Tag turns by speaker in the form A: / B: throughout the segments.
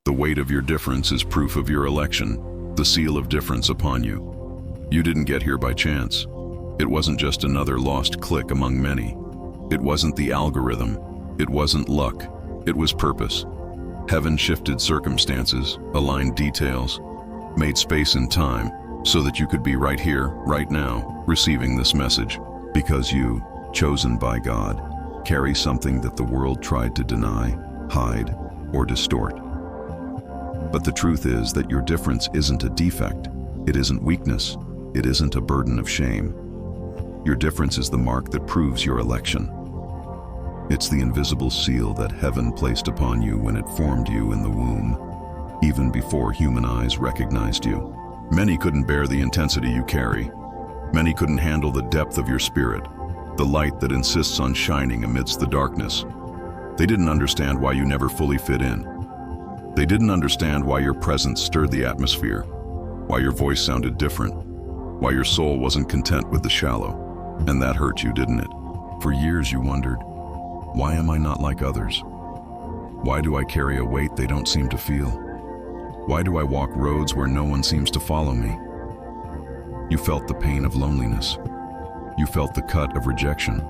A: The weight of your difference is proof of your election, the seal of difference upon you. You didn't get here by chance. It wasn't just another lost click among many. It wasn't the algorithm. It wasn't luck. It was purpose. Heaven shifted circumstances, aligned details, made space and time so that you could be right here, right now, receiving this message. Because you, chosen by God, carry something that the world tried to deny, hide, or distort. But the truth is that your difference isn't a defect. It isn't weakness. It isn't a burden of shame. Your difference is the mark that proves your election. It's the invisible seal that heaven placed upon you when it formed you in the womb, even before human eyes recognized you. Many couldn't bear the intensity you carry. Many couldn't handle the depth of your spirit, the light that insists on shining amidst the darkness. They didn't understand why you never fully fit in. They didn't understand why your presence stirred the atmosphere, why your voice sounded different, why your soul wasn't content with the shallow. And that hurt you, didn't it? For years you wondered, why am I not like others? Why do I carry a weight they don't seem to feel? Why do I walk roads where no one seems to follow me? You felt the pain of loneliness. You felt the cut of rejection.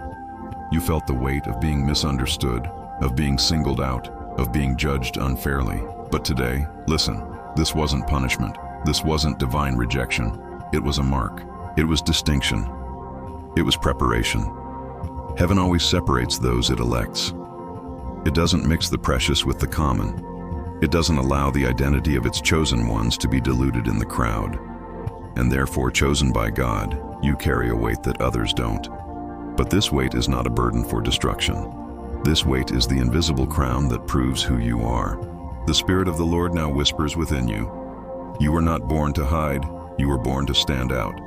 A: You felt the weight of being misunderstood, of being singled out, of being judged unfairly. But today, listen, this wasn't punishment. This wasn't divine rejection. It was a mark. It was distinction. It was preparation. Heaven always separates those it elects. It doesn't mix the precious with the common. It doesn't allow the identity of its chosen ones to be diluted in the crowd. And therefore, chosen by God, you carry a weight that others don't. But this weight is not a burden for destruction. This weight is the invisible crown that proves who you are. The Spirit of the Lord now whispers within you. You were not born to hide. You were born to stand out.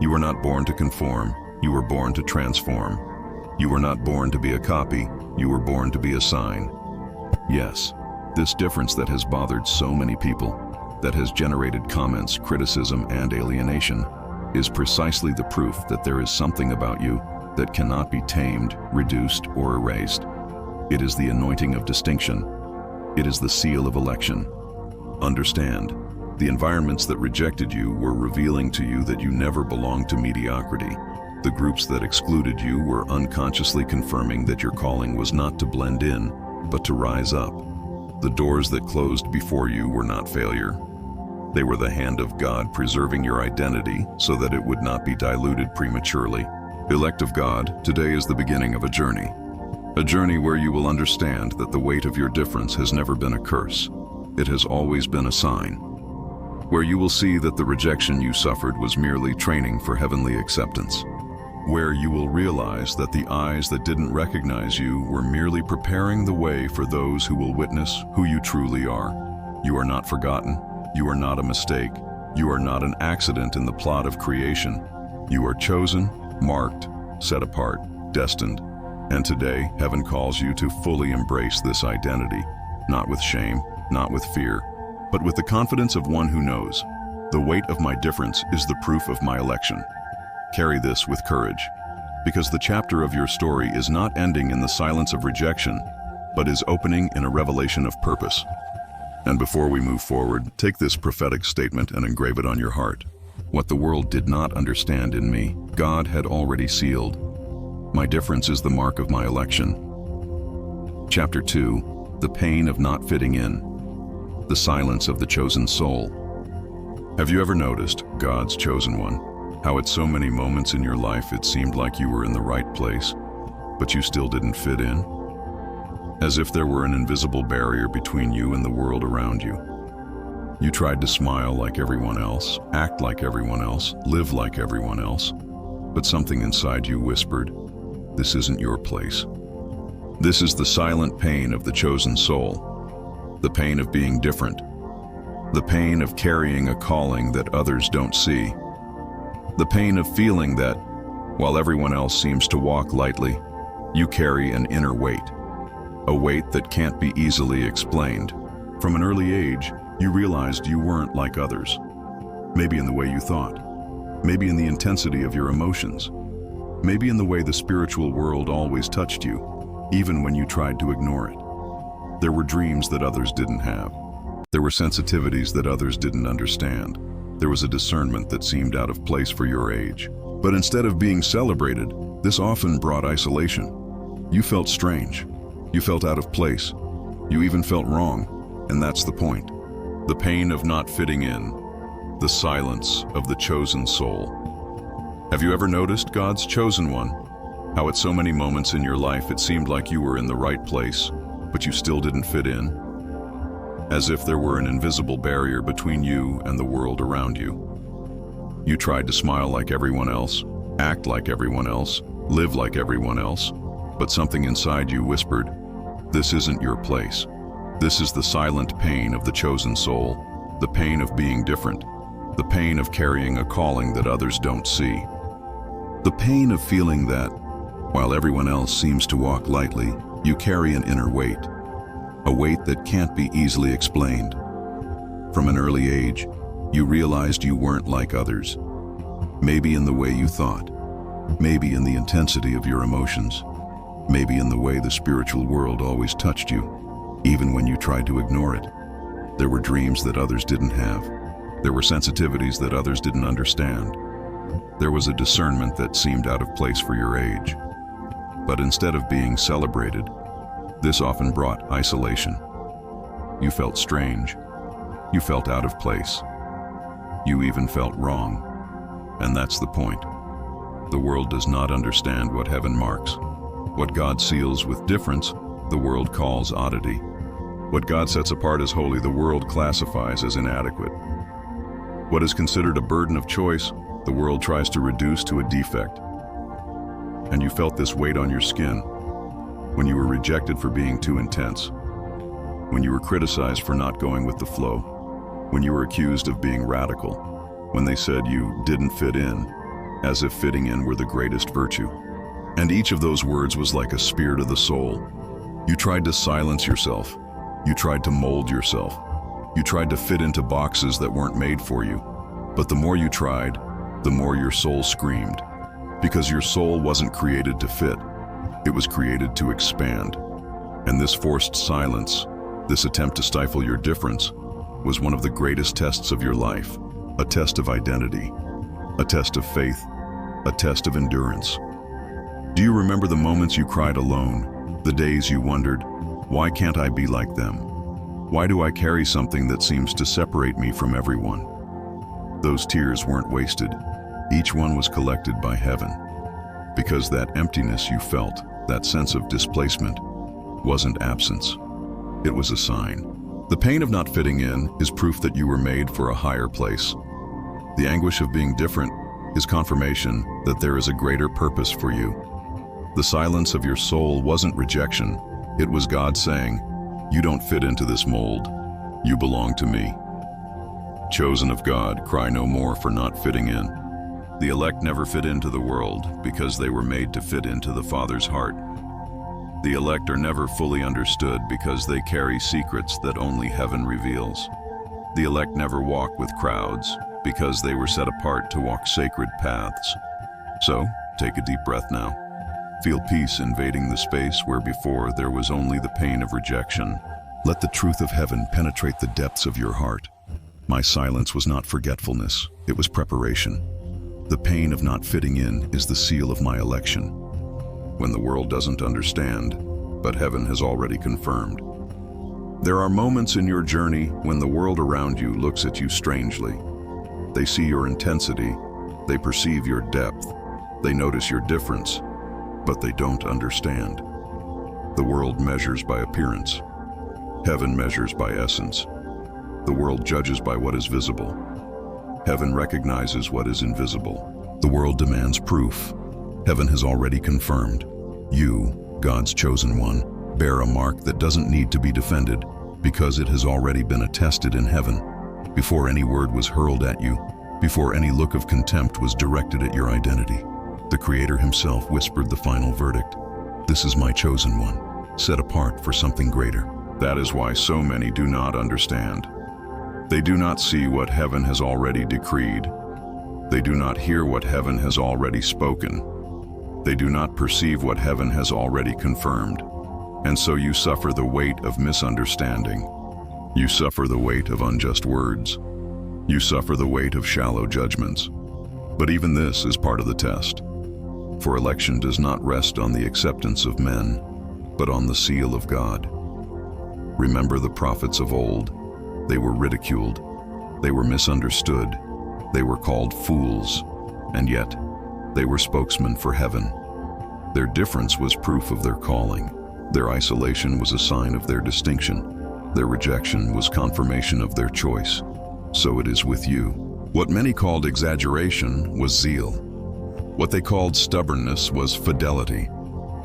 A: You were not born to conform. You were born to transform. You were not born to be a copy. You were born to be a sign. Yes, this difference that has bothered so many people, that has generated comments, criticism, and alienation, is precisely the proof that there is something about you that cannot be tamed, reduced, or erased. It is the anointing of distinction. It is the seal of election. Understand, the environments that rejected you were revealing to you that you never belonged to mediocrity. The groups that excluded you were unconsciously confirming that your calling was not to blend in, but to rise up. The doors that closed before you were not failure. They were the hand of God preserving your identity so that it would not be diluted prematurely. Elect of God, today is the beginning of a journey where you will understand that the weight of your difference has never been a curse. It has always been a sign. Where you will see that the rejection you suffered was merely training for heavenly acceptance. Where you will realize that the eyes that didn't recognize you were merely preparing the way for those who will witness who you truly are. You are not forgotten. You are not a mistake. You are not an accident in the plot of creation. You are chosen, marked, set apart, destined. And today, heaven calls you to fully embrace this identity, not with shame, not with fear, but with the confidence of one who knows. The weight of my difference is the proof of my election. Carry this with courage, because the chapter of your story is not ending in the silence of rejection, but is opening in a revelation of purpose. And before we move forward, take this prophetic statement and engrave it on your heart. What the world did not understand in me, God had already sealed. My difference is the mark of my election. Chapter 2, the pain of not fitting in, the silence of the chosen soul. Have you ever noticed, God's chosen one, how at so many moments in your life it seemed like you were in the right place, but you still didn't fit in? As if there were an invisible barrier between you and the world around you. You tried to smile like everyone else, act like everyone else, live like everyone else, but something inside you whispered, this isn't your place. This is the silent pain of the chosen soul, the pain of being different, the pain of carrying a calling that others don't see, the pain of feeling that, while everyone else seems to walk lightly, you carry an inner weight, a weight that can't be easily explained. From an early age, you realized you weren't like others, maybe in the way you thought, maybe in the intensity of your emotions, maybe in the way the spiritual world always touched you, even when you tried to ignore it. There were dreams that others didn't have. There were sensitivities that others didn't understand. There was a discernment that seemed out of place for your age. But instead of being celebrated, this often brought isolation. You felt strange. You felt out of place. You even felt wrong. And that's the point. The pain of not fitting in. The silence of the chosen soul. Have you ever noticed God's chosen one? How at so many moments in your life it seemed like you were in the right place, but you still didn't fit in? As if there were an invisible barrier between you and the world around you. You tried to smile like everyone else, act like everyone else, live like everyone else, but something inside you whispered, "This isn't your place." This is the silent pain of the chosen soul, the pain of being different, the pain of carrying a calling that others don't see. The pain of feeling that, while everyone else seems to walk lightly, you carry an inner weight. A weight that can't be easily explained. From an early age, you realized you weren't like others. Maybe in the way you thought, maybe in the intensity of your emotions, maybe in the way the spiritual world always touched you, even when you tried to ignore it. There were dreams that others didn't have. There were sensitivities that others didn't understand. There was a discernment that seemed out of place for your age. But instead of being celebrated, this often brought isolation. You felt strange. You felt out of place. You even felt wrong. And that's the point. The world does not understand what heaven marks. What God seals with difference, the world calls oddity. What God sets apart as holy, the world classifies as inadequate. What is considered a burden of choice, the world tries to reduce to a defect. And you felt this weight on your skin when you were rejected for being too intense, when you were criticized for not going with the flow, when you were accused of being radical, when they said you didn't fit in, as if fitting in were the greatest virtue. And each of those words was like a spear to the soul. You tried to silence yourself. You tried to mold yourself. You tried to fit into boxes that weren't made for you. But the more you tried, the more your soul screamed. Because your soul wasn't created to fit. It was created to expand. And this forced silence, this attempt to stifle your difference, was one of the greatest tests of your life. A test of identity, a test of faith, a test of endurance. Do you remember the moments you cried alone, the days you wondered, why can't I be like them? Why do I carry something that seems to separate me from everyone? Those tears weren't wasted. Each one was collected by heaven. Because that emptiness you felt, that sense of displacement, wasn't absence. It was a sign. The pain of not fitting in is proof that you were made for a higher place. The anguish of being different is confirmation that there is a greater purpose for you. The silence of your soul wasn't rejection. It was God saying, "You don't fit into this mold. You belong to me." Chosen of God, cry no more for not fitting in. The elect never fit into the world because they were made to fit into the Father's heart. The elect are never fully understood because they carry secrets that only heaven reveals. The elect never walk with crowds because they were set apart to walk sacred paths. So, take a deep breath now. Feel peace invading the space where before there was only the pain of rejection. Let the truth of heaven penetrate the depths of your heart. My silence was not forgetfulness, it was preparation. The pain of not fitting in is the seal of my election. When the world doesn't understand, but heaven has already confirmed. There are moments in your journey when the world around you looks at you strangely. They see your intensity, they perceive your depth, they notice your difference, but they don't understand. The world measures by appearance. Heaven measures by essence. The world judges by what is visible. Heaven recognizes what is invisible. The world demands proof. Heaven has already confirmed. You, God's chosen one, bear a mark that doesn't need to be defended because it has already been attested in heaven. Before any word was hurled at you, before any look of contempt was directed at your identity, the Creator himself whispered the final verdict. This is my chosen one, set apart for something greater. That is why so many do not understand. They do not see what heaven has already decreed. They do not hear what heaven has already spoken. They do not perceive what heaven has already confirmed. And so you suffer the weight of misunderstanding. You suffer the weight of unjust words. You suffer the weight of shallow judgments. But even this is part of the test. For election does not rest on the acceptance of men, but on the seal of God. Remember the prophets of old. They were ridiculed. They were misunderstood. They were called fools. And yet, they were spokesmen for heaven. Their difference was proof of their calling. Their isolation was a sign of their distinction. Their rejection was confirmation of their choice. So it is with you. What many called exaggeration was zeal. What they called stubbornness was fidelity.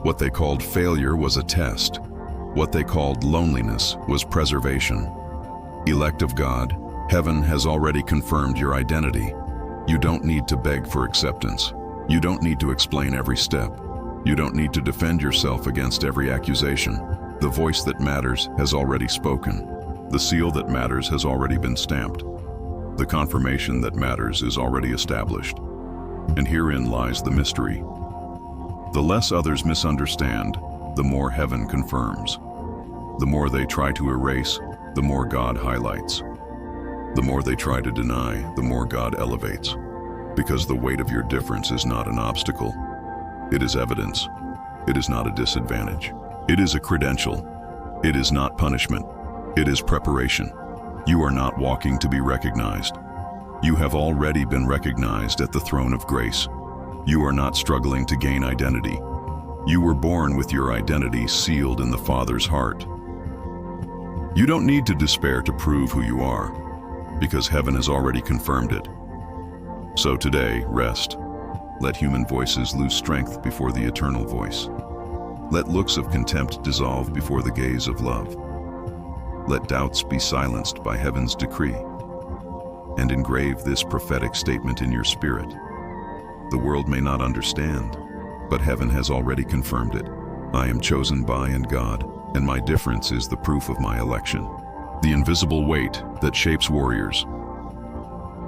A: What they called failure was a test. What they called loneliness was preservation. Elect of God, heaven has already confirmed your identity. You don't need to beg for acceptance. You don't need to explain every step. You don't need to defend yourself against every accusation. The voice that matters has already spoken. The seal that matters has already been stamped. The confirmation that matters is already established. And herein lies the mystery. The less others misunderstand, the more heaven confirms. The more they try to erase, the more God highlights. The more they try to deny, the more God elevates. Because the weight of your difference is not an obstacle. It is evidence. It is not a disadvantage. It is a credential. It is not punishment. It is preparation. You are not walking to be recognized. You have already been recognized at the throne of grace. You are not struggling to gain identity. You were born with your identity sealed in the Father's heart. You don't need to despair to prove who you are, because heaven has already confirmed it. So today, rest. Let human voices lose strength before the eternal voice. Let looks of contempt dissolve before the gaze of love. Let doubts be silenced by heaven's decree. And engrave this prophetic statement in your spirit. The world may not understand, but heaven has already confirmed it. I am chosen by and God, and my difference is the proof of my election. The invisible weight that shapes warriors.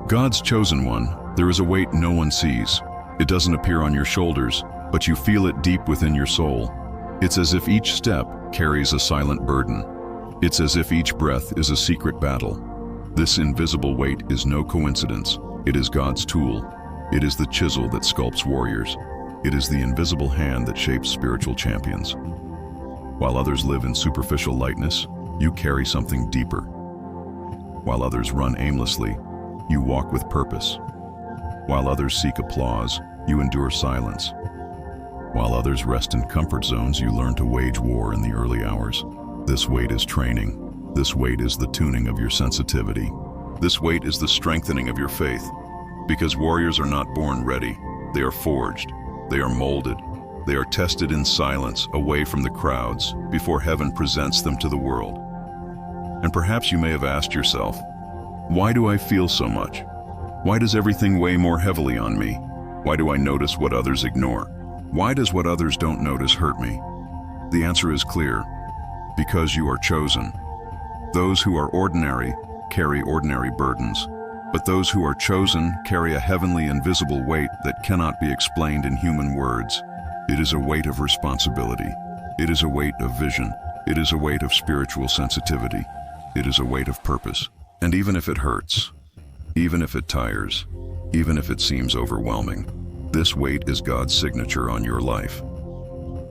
A: God's chosen one, there is a weight no one sees. It doesn't appear on your shoulders, but you feel it deep within your soul. It's as if each step carries a silent burden. It's as if each breath is a secret battle. This invisible weight is no coincidence. It is God's tool. It is the chisel that sculpts warriors. It is the invisible hand that shapes spiritual champions. While others live in superficial lightness, you carry something deeper. While others run aimlessly, you walk with purpose. While others seek applause, you endure silence. While others rest in comfort zones, you learn to wage war in the early hours. This weight is training. This weight is the tuning of your sensitivity. This weight is the strengthening of your faith. Because warriors are not born ready, they are forged, they are molded, they are tested in silence, away from the crowds, before heaven presents them to the world. And perhaps you may have asked yourself, why do I feel so much? Why does everything weigh more heavily on me? Why do I notice what others ignore? Why does what others don't notice hurt me? The answer is clear. Because you are chosen. Those who are ordinary carry ordinary burdens, but those who are chosen carry a heavenly invisible weight that cannot be explained in human words. It is a weight of responsibility. It is a weight of vision. It is a weight of spiritual sensitivity. It is a weight of purpose. And even if it hurts, even if it tires, even if it seems overwhelming, this weight is God's signature on your life.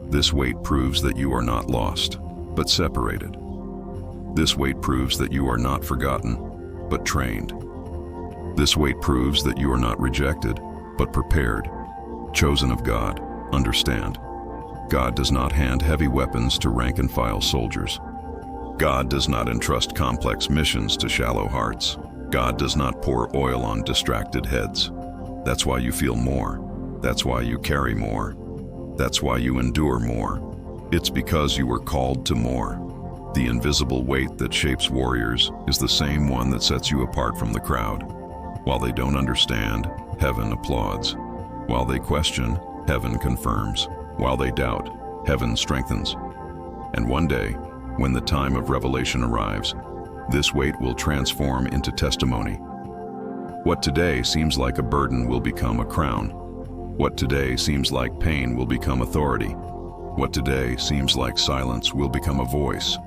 A: This weight proves that you are not lost, but separated. This weight proves that you are not forgotten, but trained. This weight proves that you are not rejected, but prepared. Chosen of God, understand. God does not hand heavy weapons to rank-and-file soldiers. God does not entrust complex missions to shallow hearts. God does not pour oil on distracted heads. That's why you feel more. That's why you carry more. That's why you endure more. It's because you were called to more. The invisible weight that shapes warriors is the same one that sets you apart from the crowd. While they don't understand, heaven applauds. While they question, heaven confirms. While they doubt, heaven strengthens. And one day, when the time of revelation arrives, this weight will transform into testimony. What today seems like a burden will become a crown. What today seems like pain will become authority. What today seems like silence will become a voice.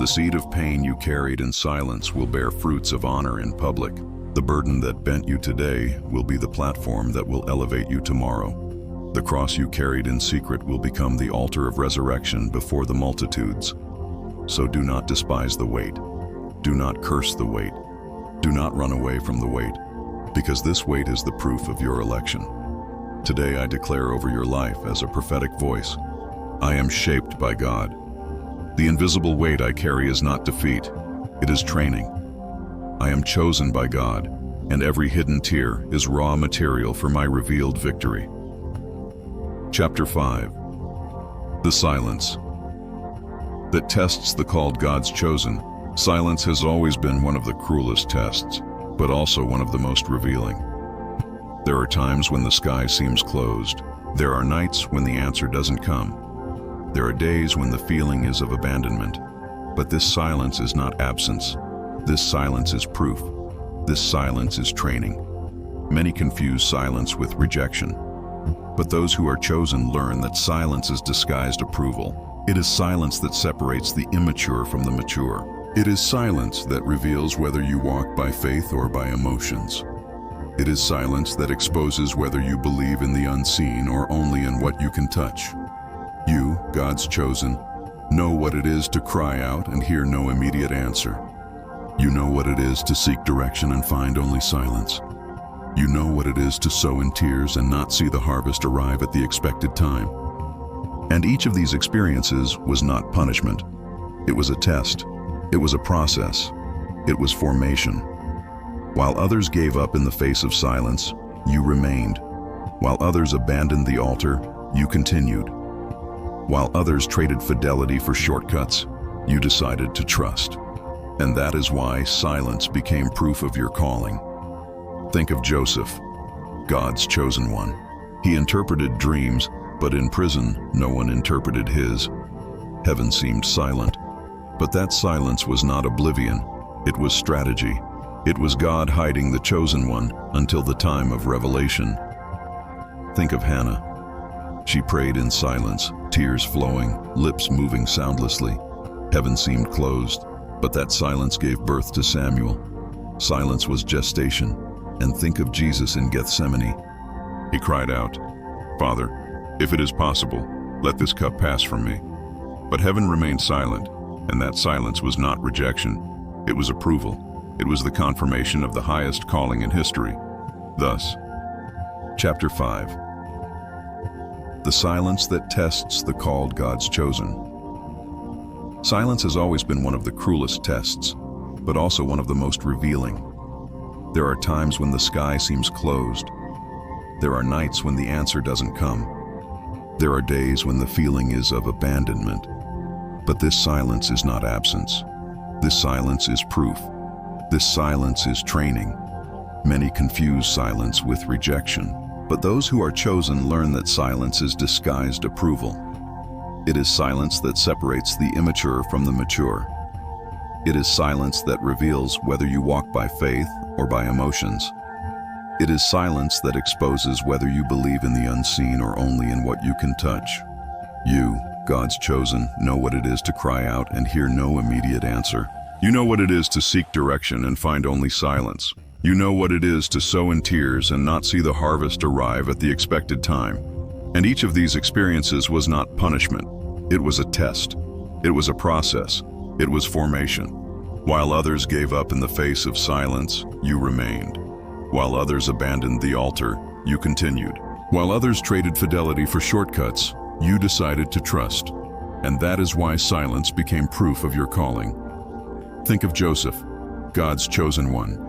A: The seed of pain you carried in silence will bear fruits of honor in public. The burden that bent you today will be the platform that will elevate you tomorrow. The cross you carried in secret will become the altar of resurrection before the multitudes. So do not despise the weight. Do not curse the weight. Do not run away from the weight, because this weight is the proof of your election. Today I declare over your life as a prophetic voice, I am shaped by God. The invisible weight I carry is not defeat, it is training. I am chosen by God, and every hidden tear is raw material for my revealed victory. Chapter 5. The silence that tests the called God's chosen. Silence has always been one of the cruelest tests, but also one of the most revealing. There are times when the sky seems closed. There are nights when the answer doesn't come. There are days when the feeling is of abandonment. But this silence is not absence. This silence is proof. This silence is training. Many confuse silence with rejection. But those who are chosen learn that silence is disguised approval. It is silence that separates the immature from the mature. It is silence that reveals whether you walk by faith or by emotions. It is silence that exposes whether you believe in the unseen or only in what you can touch. You, God's chosen, know what it is to cry out and hear no immediate answer. You know what it is to seek direction and find only silence. You know what it is to sow in tears and not see the harvest arrive at the expected time. And each of these experiences was not punishment. It was a test. It was a process. It was formation. While others gave up in the face of silence, you remained. While others abandoned the altar, you continued. While others traded fidelity for shortcuts, you decided to trust. And that is why silence became proof of your calling. Think of Joseph, God's chosen one. He interpreted dreams, but in prison, no one interpreted his. Heaven seemed silent. But that silence was not oblivion. It was strategy. It was God hiding the chosen one until the time of revelation. Think of Hannah. She prayed in silence, tears flowing, lips moving soundlessly. Heaven seemed closed, but that silence gave birth to Samuel. Silence was gestation. And think of Jesus in Gethsemane. He cried out, "Father, if it is possible, let this cup pass from me." But heaven remained silent, and that silence was not rejection. It was approval. It was the confirmation of the highest calling in history. Thus, Chapter 5. The silence that tests the called God's chosen. Silence has always been one of the cruelest tests, but also one of the most revealing. There are times when the sky seems closed. There are nights when the answer doesn't come. There are days when the feeling is of abandonment. But this silence is not absence. This silence is proof. This silence is training. Many confuse silence with rejection. But those who are chosen learn that silence is disguised approval. It is silence that separates the immature from the mature. It is silence that reveals whether you walk by faith or by emotions. It is silence that exposes whether you believe in the unseen or only in what you can touch. You, God's chosen, know what it is to cry out and hear no immediate answer. You know what it is to seek direction and find only silence. You know what it is to sow in tears and not see the harvest arrive at the expected time. And each of these experiences was not punishment. It was a test. It was a process. It was formation. While others gave up in the face of silence, you remained. While others abandoned the altar, you continued. While others traded fidelity for shortcuts, you decided to trust. And that is why silence became proof of your calling. Think of Joseph, God's chosen one.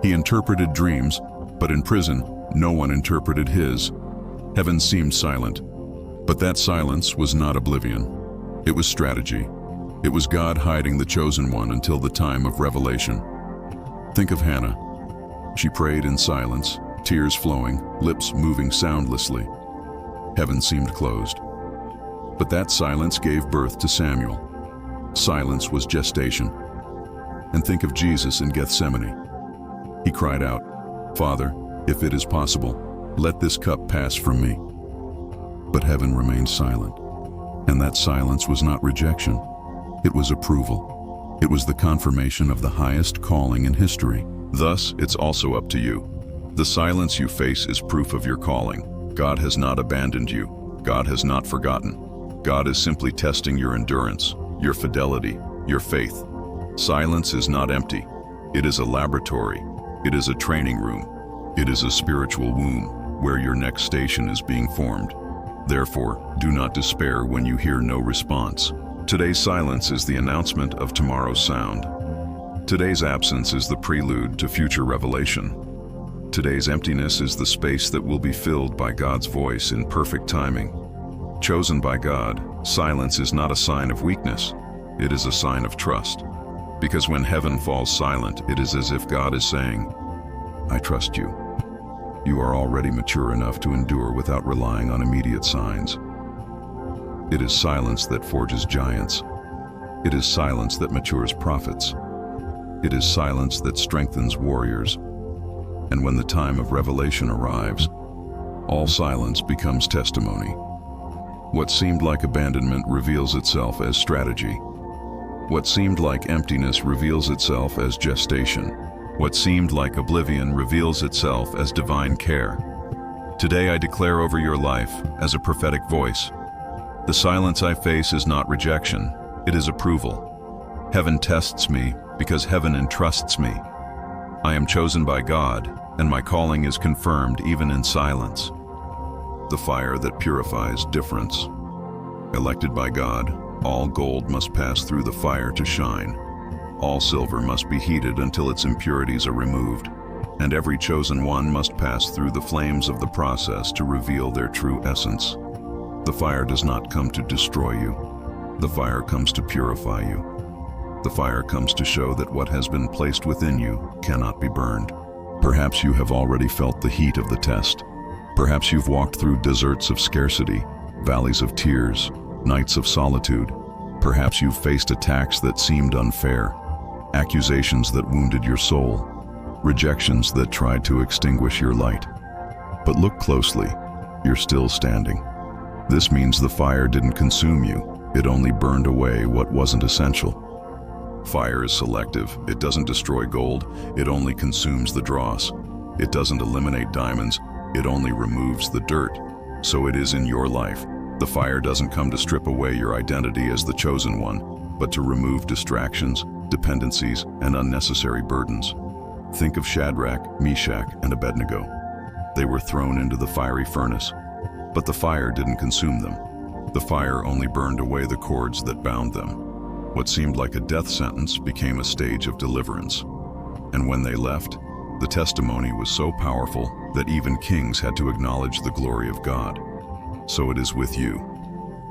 A: He interpreted dreams, but in prison, no one interpreted his. Heaven seemed silent. But that silence was not oblivion. It was strategy. It was God hiding the chosen one until the time of revelation. Think of Hannah. She prayed in silence, tears flowing, lips moving soundlessly. Heaven seemed closed. But that silence gave birth to Samuel. Silence was gestation. And think of Jesus in Gethsemane. He cried out, "Father, if it is possible, let this cup pass from me." But heaven remained silent. And that silence was not rejection. It was approval. It was the confirmation of the highest calling in history. Thus, it's also up to you. The silence you face is proof of your calling. God has not abandoned you. God has not forgotten. God is simply testing your endurance, your fidelity, your faith. Silence is not empty. It is a laboratory. It is a training room. It is a spiritual womb where your next station is being formed. Therefore, do not despair when you hear no response. Today's silence is the announcement of tomorrow's sound. Today's absence is the prelude to future revelation. Today's emptiness is the space that will be filled by God's voice in perfect timing. Chosen by God, silence is not a sign of weakness. It is a sign of trust. Because when heaven falls silent, it is as if God is saying, I trust you. You are already mature enough to endure without relying on immediate signs. It is silence that forges giants. It is silence that matures prophets. It is silence that strengthens warriors. And when the time of revelation arrives, all silence becomes testimony. What seemed like abandonment reveals itself as strategy. What seemed like emptiness reveals itself as gestation. What seemed like oblivion reveals itself as divine care. Today I declare over your life, as a prophetic voice, the silence I face is not rejection, it is approval. Heaven tests me because heaven entrusts me. I am chosen by God, and my calling is confirmed even in silence. The fire that purifies difference. Elected by God, all gold must pass through the fire to shine. All silver must be heated until its impurities are removed, and every chosen one must pass through the flames of the process to reveal their true essence. The fire does not come to destroy you. The fire comes to purify you. The fire comes to show that what has been placed within you cannot be burned. Perhaps you have already felt the heat of the test. Perhaps you've walked through deserts of scarcity, valleys of tears, nights of solitude. Perhaps you've faced attacks that seemed unfair, accusations that wounded your soul, rejections that tried to extinguish your light. But look closely, you're still standing. This means the fire didn't consume you, it only burned away what wasn't essential. Fire is selective, it doesn't destroy gold, it only consumes the dross. It doesn't eliminate diamonds, it only removes the dirt. So it is in your life. The fire doesn't come to strip away your identity as the chosen one, but to remove distractions, dependencies, and unnecessary burdens. Think of Shadrach, Meshach, and Abednego. They were thrown into the fiery furnace, but the fire didn't consume them. The fire only burned away the cords that bound them. What seemed like a death sentence became a stage of deliverance. And when they left, the testimony was so powerful that even kings had to acknowledge the glory of God. So it is with you.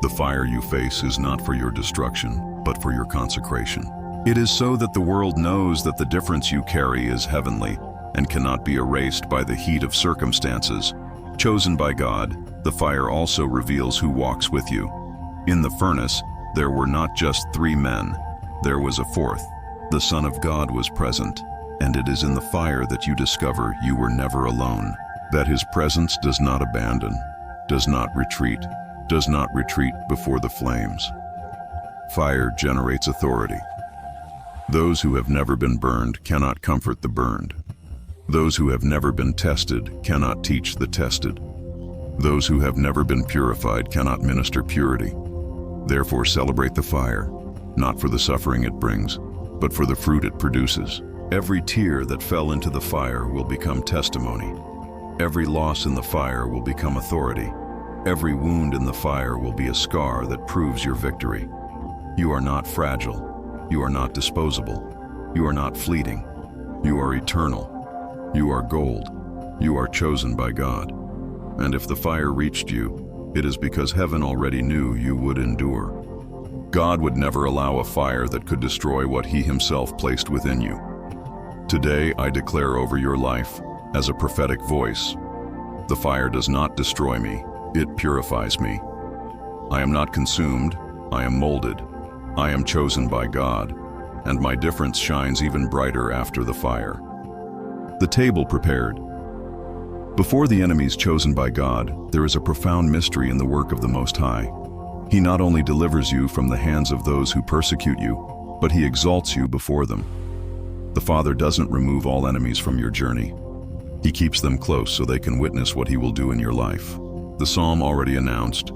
A: The fire you face is not for your destruction, but for your consecration. It is so that the world knows that the difference you carry is heavenly and cannot be erased by the heat of circumstances. Chosen by God, the fire also reveals who walks with you. In the furnace, there were not just 3 men, there was a 4th. The Son of God was present, and it is in the fire that you discover you were never alone, that His presence does not abandon, does not retreat before the flames. Fire generates authority. Those who have never been burned cannot comfort the burned. Those who have never been tested cannot teach the tested. Those who have never been purified cannot minister purity. Therefore celebrate the fire, not for the suffering it brings, but for the fruit it produces. Every tear that fell into the fire will become testimony. Every loss in the fire will become authority. Every wound in the fire will be a scar that proves your victory. You are not fragile. You are not disposable. You are not fleeting. You are eternal. You are gold. You are chosen by God. And if the fire reached you, it is because heaven already knew you would endure. God would never allow a fire that could destroy what He Himself placed within you. Today I declare over your life, as a prophetic voice, the fire does not destroy me, it purifies me. I am not consumed, I am molded. I am chosen by God, and my difference shines even brighter after the fire. The table prepared. Before the enemies chosen by God, there is a profound mystery in the work of the Most High. He not only delivers you from the hands of those who persecute you, but he exalts you before them. The Father doesn't remove all enemies from your journey. He keeps them close so they can witness what he will do in your life. The psalm already announced,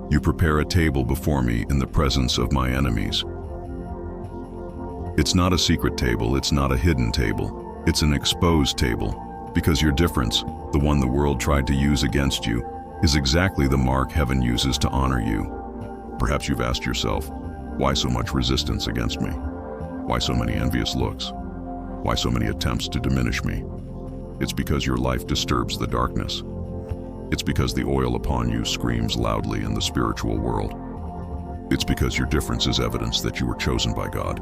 A: "You prepare a table before me in the presence of my enemies." It's not a secret table, it's not a hidden table. It's an exposed table, because your difference, the one the world tried to use against you, is exactly the mark heaven uses to honor you. Perhaps you've asked yourself, why so much resistance against me? Why so many envious looks? Why so many attempts to diminish me? It's because your life disturbs the darkness. It's because the oil upon you screams loudly in the spiritual world. It's because your difference is evidence that you were chosen by God.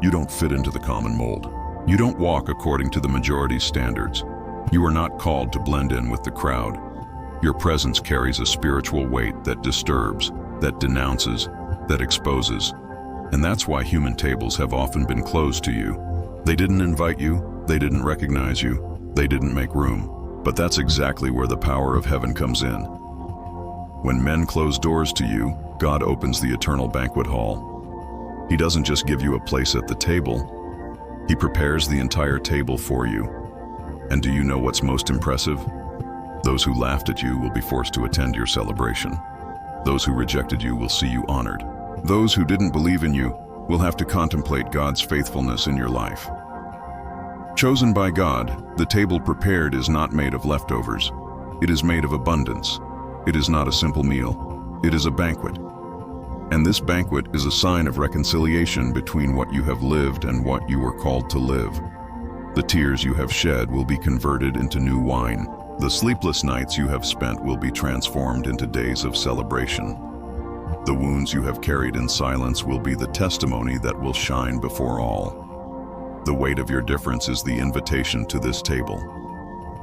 A: You don't fit into the common mold. You don't walk according to the majority's standards. You are not called to blend in with the crowd. Your presence carries a spiritual weight that disturbs, that denounces, that exposes. And that's why human tables have often been closed to you. They didn't invite you, they didn't recognize you, they didn't make room. But that's exactly where the power of heaven comes in. When men close doors to you, God opens the eternal banquet hall. He doesn't just give you a place at the table, he prepares the entire table for you. And do you know what's most impressive? Those who laughed at you will be forced to attend your celebration. Those who rejected you will see you honored. Those who didn't believe in you will have to contemplate God's faithfulness in your life. Chosen by God, the table prepared is not made of leftovers. It is made of abundance. It is not a simple meal. It is a banquet. And this banquet is a sign of reconciliation between what you have lived and what you were called to live. The tears you have shed will be converted into new wine. The sleepless nights you have spent will be transformed into days of celebration. The wounds you have carried in silence will be the testimony that will shine before all. The weight of your difference is the invitation to this table.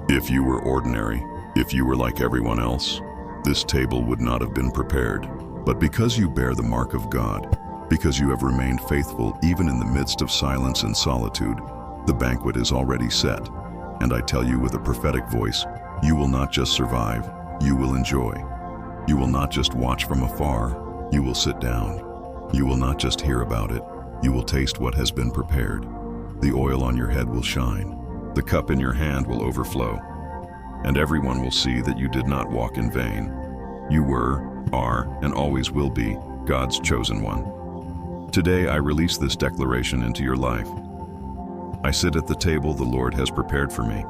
A: If you were ordinary, if you were like everyone else, this table would not have been prepared. But because you bear the mark of God, because you have remained faithful even in the midst of silence and solitude, the banquet is already set. And I tell you with a prophetic voice, you will not just survive, you will enjoy. You will not just watch from afar, you will sit down. You will not just hear about it, you will taste what has been prepared. The oil on your head will shine, the cup in your hand will overflow, and everyone will see that you did not walk in vain. You were, are, and always will be God's chosen one. Today I release this declaration into your life. I sit at the table the Lord has prepared for me.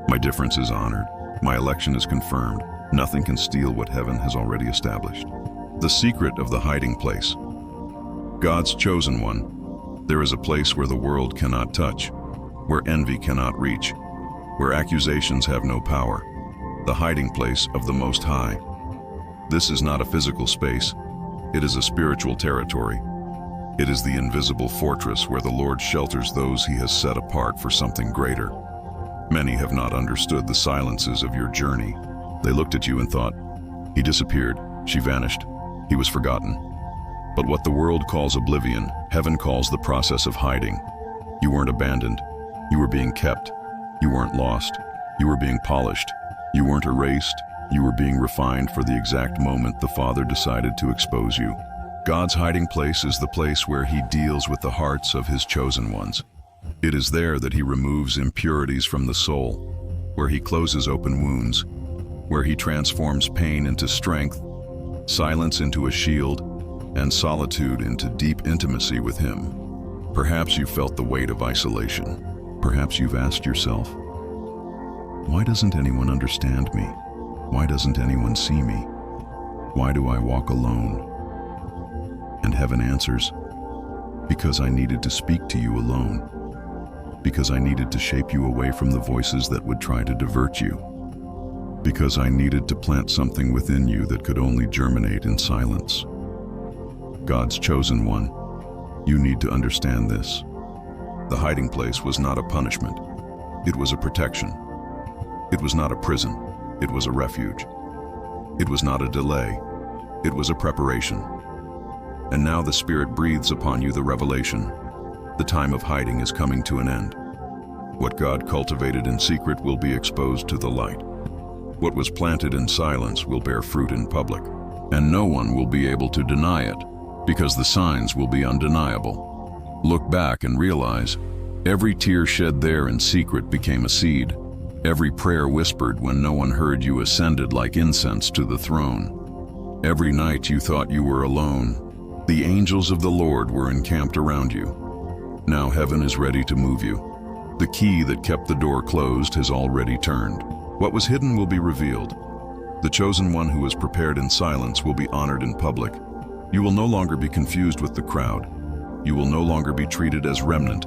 A: My difference is honored. My election is confirmed. Nothing can steal what heaven has already established. The secret of the hiding place. God's chosen one. There is a place where the world cannot touch, where envy cannot reach, where accusations have no power. The hiding place of the Most High. This is not a physical space. It is a spiritual territory. It is the invisible fortress where the Lord shelters those he has set apart for something greater. Many have not understood the silences of your journey. They looked at you and thought, he disappeared, she vanished, he was forgotten. But what the world calls oblivion, heaven calls the process of hiding. You weren't abandoned. You were being kept. You weren't lost. You were being polished. You weren't erased. You were being refined for the exact moment the Father decided to expose you. God's hiding place is the place where he deals with the hearts of his chosen ones. It is there that he removes impurities from the soul, where he closes open wounds, where he transforms pain into strength, silence into a shield, and solitude into deep intimacy with him. Perhaps you felt the weight of isolation. Perhaps you've asked yourself, why doesn't anyone understand me? Why doesn't anyone see me? Why do I walk alone? And heaven answers, because I needed to speak to you alone. Because I needed to shape you away from the voices that would try to divert you. Because I needed to plant something within you that could only germinate in silence. God's chosen one, you need to understand this. The hiding place was not a punishment. It was a protection. It was not a prison. It was a refuge. It was not a delay. It was a preparation. And now the Spirit breathes upon you the revelation. The time of hiding is coming to an end. What God cultivated in secret will be exposed to the light. What was planted in silence will bear fruit in public. And no one will be able to deny it, because the signs will be undeniable. Look back and realize, every tear shed there in secret became a seed. Every prayer whispered when no one heard you ascended like incense to the throne. Every night you thought you were alone, the angels of the Lord were encamped around you. Now heaven is ready to move you. The key that kept the door closed has already turned. What was hidden will be revealed. The chosen one who was prepared in silence will be honored in public. You will no longer be confused with the crowd. You will no longer be treated as remnant.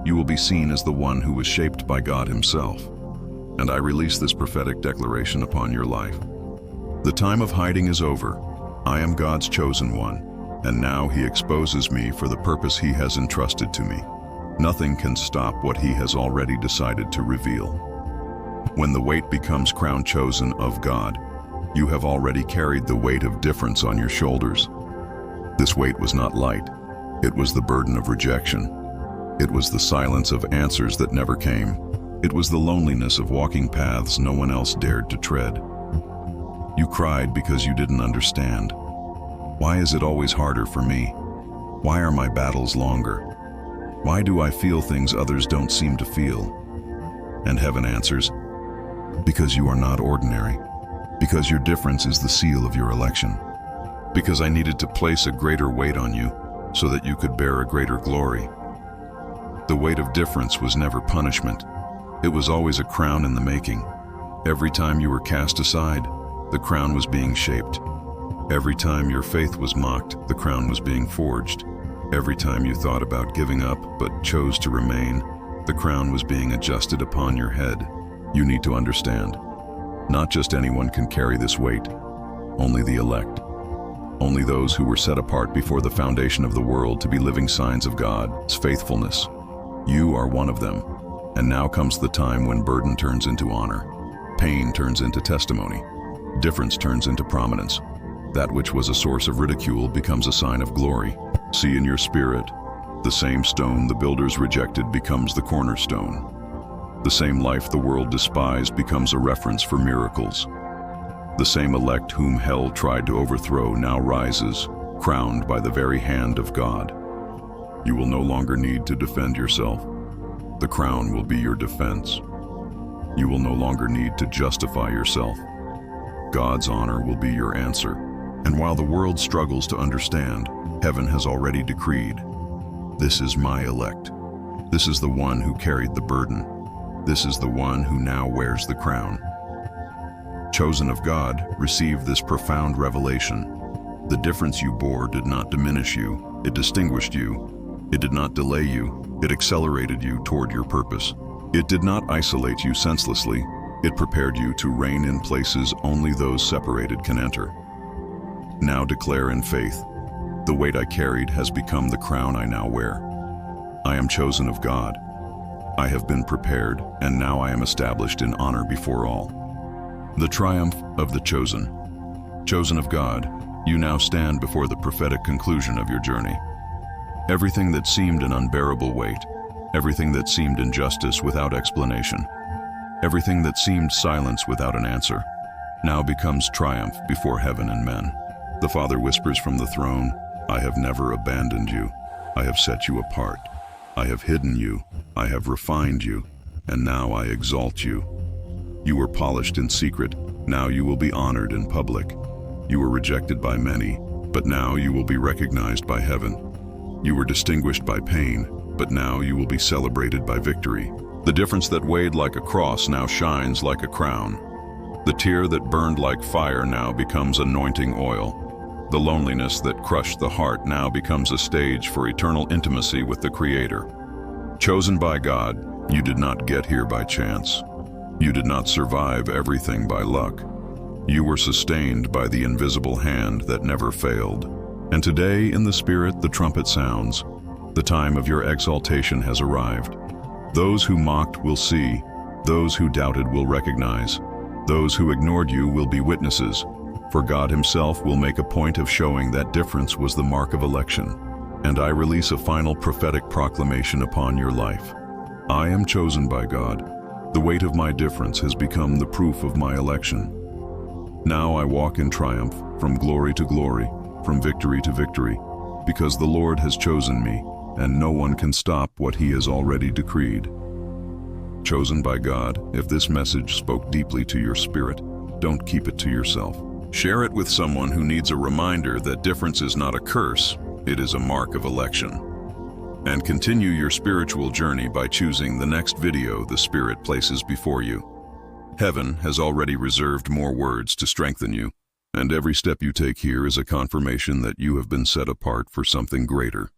A: You will be seen as the one who was shaped by God himself. And I release this prophetic declaration upon your life. The time of hiding is over. I am God's chosen one, and now he exposes me for the purpose he has entrusted to me. Nothing can stop what he has already decided to reveal. When the weight becomes crown chosen of God, you have already carried the weight of difference on your shoulders. This weight was not light. It was the burden of rejection. It was the silence of answers that never came. It was the loneliness of walking paths no one else dared to tread. You cried because you didn't understand. Why is it always harder for me? Why are my battles longer? Why do I feel things others don't seem to feel? And heaven answers, because you are not ordinary. Because your difference is the seal of your election. Because I needed to place a greater weight on you so that you could bear a greater glory. The weight of difference was never punishment. It was always a crown in the making. Every time you were cast aside, the crown was being shaped. Every time your faith was mocked, the crown was being forged. Every time you thought about giving up but chose to remain, the crown was being adjusted upon your head. You need to understand, not just anyone can carry this weight, only the elect. Only those who were set apart before the foundation of the world to be living signs of God's faithfulness. You are one of them. And now comes the time when burden turns into honor, pain turns into testimony, difference turns into prominence. That which was a source of ridicule becomes a sign of glory. See in your spirit, the same stone the builders rejected becomes the cornerstone. The same life the world despised becomes a reference for miracles. The same elect whom hell tried to overthrow now rises, crowned by the very hand of God. You will no longer need to defend yourself. The crown will be your defense. You will no longer need to justify yourself. God's honor will be your answer. And while the world struggles to understand, heaven has already decreed, this is my elect. This is the one who carried the burden. This is the one who now wears the crown. Chosen of God, receive this profound revelation. The difference you bore did not diminish you, it distinguished you. It did not delay you, it accelerated you toward your purpose. It did not isolate you senselessly, it prepared you to reign in places only those separated can enter. Now declare in faith, the weight I carried has become the crown I now wear. I am chosen of God. I have been prepared, and now I am established in honor before all. The triumph of the chosen. Chosen of God, you now stand before the prophetic conclusion of your journey. Everything that seemed an unbearable weight, everything that seemed injustice without explanation, everything that seemed silence without an answer, now becomes triumph before heaven and men. The Father whispers from the throne, I have never abandoned you. I have set you apart. I have hidden you. I have refined you. And now I exalt you. You were polished in secret. Now you will be honored in public. You were rejected by many, but now you will be recognized by heaven. You were distinguished by pain, but now you will be celebrated by victory. The difference that weighed like a cross now shines like a crown. The tear that burned like fire now becomes anointing oil. The loneliness that crushed the heart now becomes a stage for eternal intimacy with the Creator. Chosen by God, you did not get here by chance. You did not survive everything by luck. You were sustained by the invisible hand that never failed. And today, in the Spirit, the trumpet sounds. The time of your exaltation has arrived. Those who mocked will see. Those who doubted will recognize. Those who ignored you will be witnesses. For God himself will make a point of showing that difference was the mark of election. And I release a final prophetic proclamation upon your life. I am chosen by God. The weight of my difference has become the proof of my election. Now I walk in triumph, from glory to glory, from victory to victory, because the Lord has chosen me, and no one can stop what He has already decreed. Chosen by God, if this message spoke deeply to your spirit, don't keep it to yourself. Share it with someone who needs a reminder that difference is not a curse, it is a mark of election. And continue your spiritual journey by choosing the next video the Spirit places before you. Heaven has already reserved more words to strengthen you, and every step you take here is a confirmation that you have been set apart for something greater.